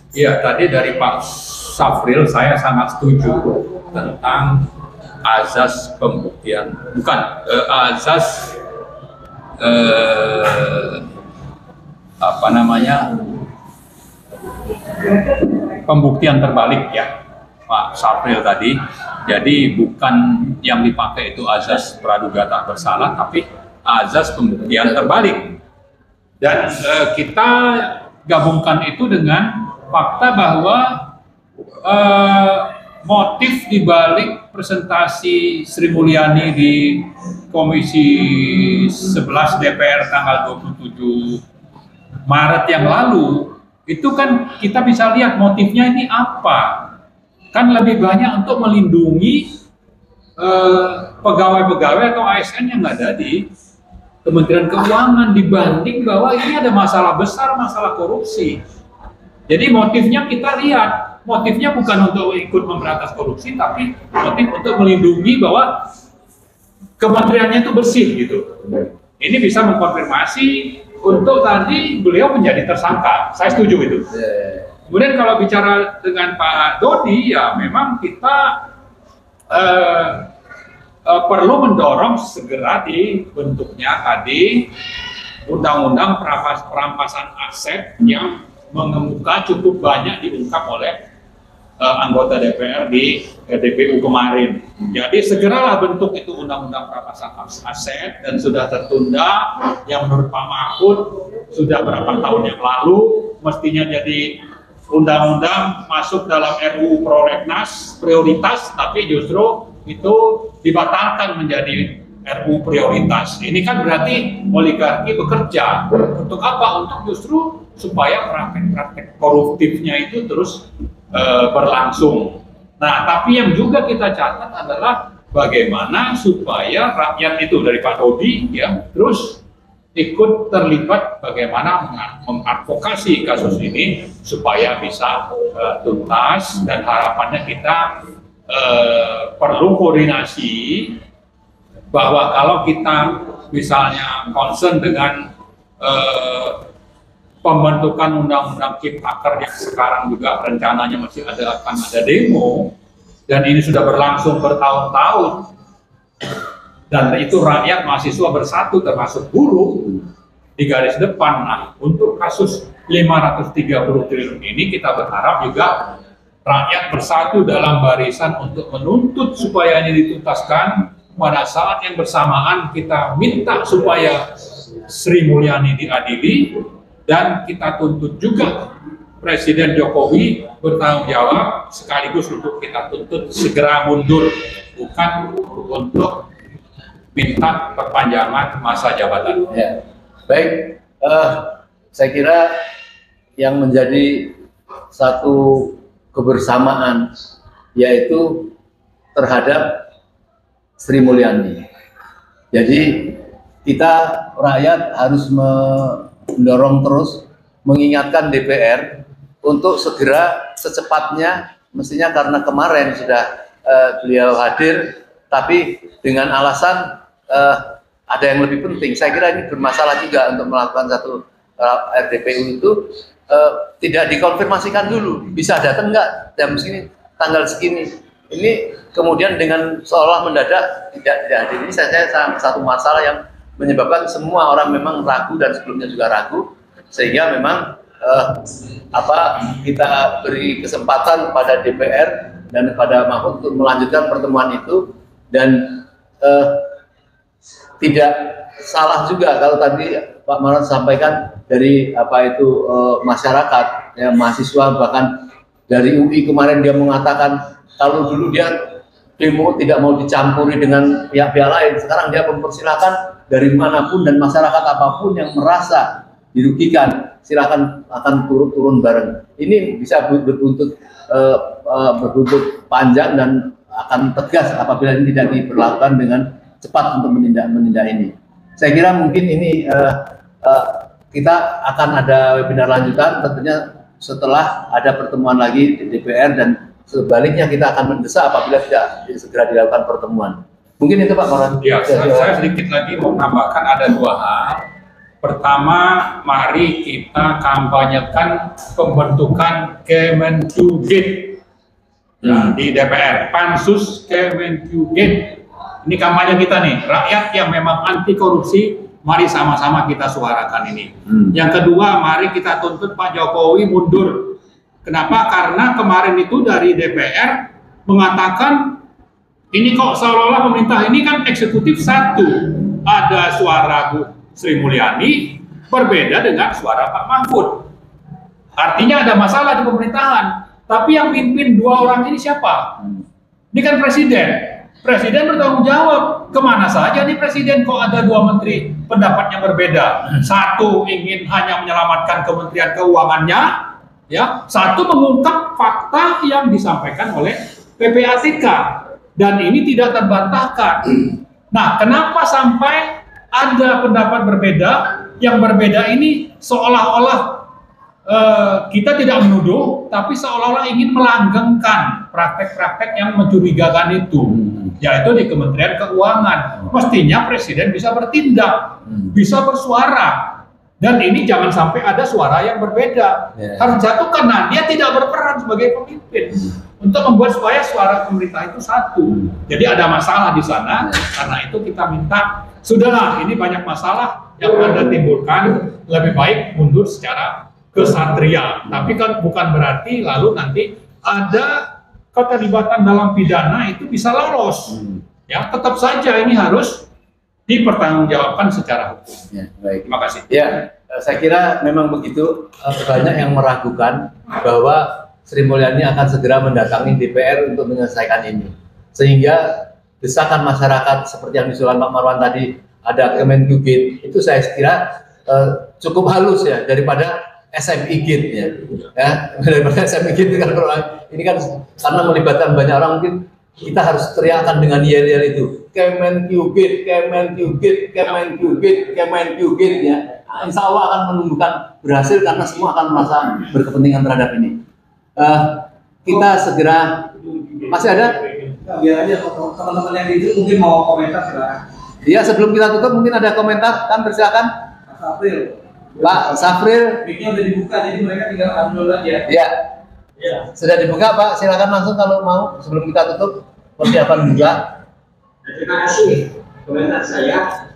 Iya, tadi dari Pak Safril saya sangat setuju tentang azas pembuktian, bukan azas eh, apa namanya pembuktian terbalik ya, Pak Safril tadi. Jadi bukan yang dipakai itu azas praduga tak bersalah, tapi azas pembuktian terbalik. Dan kita gabungkan itu dengan fakta bahwa motif dibalik presentasi Sri Mulyani di Komisi 11 DPR tanggal 27 Maret yang lalu, itu kan kita bisa lihat motifnya ini apa. Kan lebih banyak untuk melindungi pegawai-pegawai atau ASN yang ada di Kementerian Keuangan dibanding bahwa ini ada masalah besar, masalah korupsi. Jadi motifnya kita lihat, motifnya bukan untuk ikut memberantas korupsi, tapi motif untuk melindungi bahwa kementeriannya itu bersih gitu. Ini bisa mengkonfirmasi untuk tadi beliau menjadi tersangka. Saya setuju itu. Kemudian kalau bicara dengan Pak Dodi, ya memang kita perlu mendorong segera dibentuknya tadi undang-undang perampasan aset yang mengemuka cukup banyak diungkap oleh anggota DPR di DPU kemarin. Jadi segeralah bentuk itu undang-undang perampasan aset, dan sudah tertunda yang menurut Pak Mahfud sudah berapa tahun yang lalu mestinya jadi undang-undang masuk dalam RUU Prolegnas prioritas, tapi justru itu dibatalkan menjadi RUU prioritas. Ini kan berarti oligarki bekerja untuk apa? Untuk justru supaya praktek-praktek koruptifnya itu terus berlangsung. Nah, tapi yang juga kita catat adalah bagaimana supaya rakyat itu dari Pak Dodi ya terus ikut terlibat bagaimana mengadvokasi kasus ini supaya bisa tuntas, dan harapannya kita perlu koordinasi bahwa kalau kita misalnya concern dengan pembentukan undang-undang Ciptaker yang sekarang juga rencananya masih akan ada demo, dan ini sudah berlangsung bertahun-tahun, dan itu rakyat mahasiswa bersatu termasuk buruh di garis depan. Nah, untuk kasus 530 triliun ini kita berharap juga rakyat bersatu dalam barisan untuk menuntut supaya ini dituntaskan. Pada saat yang bersamaan kita minta supaya Sri Mulyani diadili, dan kita tuntut juga Presiden Jokowi bertanggung jawab, sekaligus untuk kita tuntut segera mundur, bukan untuk minta perpanjangan masa jabatan. Ya. Baik, saya kira yang menjadi satu kebersamaan yaitu terhadap Sri Mulyani. Jadi kita rakyat harus mendorong terus, mengingatkan DPR untuk segera secepatnya, mestinya karena kemarin sudah beliau hadir, tapi dengan alasan ada yang lebih penting. Saya kira ini bermasalah juga untuk melakukan satu RDPU itu tidak dikonfirmasikan dulu, bisa datang nggak jam segini, tanggal segini. Ini kemudian dengan seolah mendadak tidak hadir. Ini saya satu masalah yang menyebabkan semua orang memang ragu, dan sebelumnya juga ragu, sehingga memang kita beri kesempatan kepada DPR dan kepada Mahfud untuk melanjutkan pertemuan itu. Dan tidak salah juga kalau tadi Pak Maran sampaikan dari masyarakat ya, mahasiswa, bahkan dari UI kemarin dia mengatakan kalau dulu dia demo tidak mau dicampuri dengan pihak-pihak lain, sekarang dia mempersilahkan dari manapun dan masyarakat apapun yang merasa dirugikan silakan akan turun bareng. Ini bisa berbuntut panjang dan akan tegas apabila ini tidak diberlakukan dengan cepat untuk menindak ini. Saya kira mungkin ini kita akan ada webinar lanjutan tentunya setelah ada pertemuan lagi di DPR, dan sebaliknya kita akan mendesak apabila tidak segera dilakukan pertemuan. Mungkin itu Pak Maran. Ya, saya sedikit lagi mau menambahkan ada dua hal. Pertama, mari kita kampanyekan pembentukan Kemenkyu-Gate di DPR, Pansus Kemenkyu-Gate. Ini kampanye kita nih, rakyat yang memang anti korupsi, mari sama-sama kita suarakan ini. Yang kedua, mari kita tuntut Pak Jokowi mundur. Kenapa? Karena kemarin itu dari DPR mengatakan ini kok seolah-olah pemerintah ini kan eksekutif satu, ada suara Bu Sri Mulyani berbeda dengan suara Pak Mahfud. Artinya ada masalah di pemerintahan. Tapi yang pimpin dua orang ini siapa? Ini kan presiden. Presiden bertanggung jawab. Kemana saja nih presiden kok ada dua menteri pendapatnya berbeda? Satu ingin hanya menyelamatkan Kementerian Keuangannya, ya. Satu mengungkap fakta yang disampaikan oleh PPATK. Dan ini tidak terbantahkan. Nah, kenapa sampai ada pendapat berbeda? Yang berbeda ini seolah-olah kita tidak menuduh, tapi seolah-olah ingin melanggengkan praktek-praktek yang mencurigakan itu, yaitu di Kementerian Keuangan. Mestinya Presiden bisa bertindak, bisa bersuara, dan ini jangan sampai ada suara yang berbeda. Harus jatuh karena dia tidak berperan sebagai pemimpin untuk membuat supaya suara pemerintah itu satu. Jadi ada masalah di sana, karena itu kita minta, sudahlah ini banyak masalah yang Anda timbulkan, lebih baik mundur secara kesatria. Tapi kan bukan berarti lalu nanti ada keterlibatan dalam pidana itu bisa lolos. Ya, tetap saja ini harus dipertanggungjawabkan secara hukum. Ya, baik. Terima kasih. Ya, saya kira memang begitu. Banyak yang meragukan bahwa Sri Mulyani akan segera mendatangi DPR untuk menyelesaikan ini. Sehingga desakan masyarakat seperti yang disuruh Pak Marwan tadi, ada Kemenkyu-Gate, itu saya kira cukup halus ya daripada SMI Gate ya, daripada SMI Gate kan ini kan karena melibatkan banyak orang, mungkin kita harus teriakan dengan yel-yel itu Kemenkyu-Gate, Kemenkyu-Gate, Kemenkyu-Gate, Kemenkyu-Gate ya. Insya Allah akan menumbuhkan berhasil karena semua akan merasa berkepentingan terhadap ini. Kita segera masih ada? Ya aja teman-teman yang di itu mungkin mau komentar silakan. Iya, sebelum kita tutup mungkin ada komentar, kan persilakan. Mas April. Pak Safril, Mic-nya udah dibuka, jadi mereka tinggal unmute aja. ya, Ya. sudah dibuka Pak, silakan langsung kalau mau sebelum kita tutup persiapan buka. Terima kasih. Komentar saya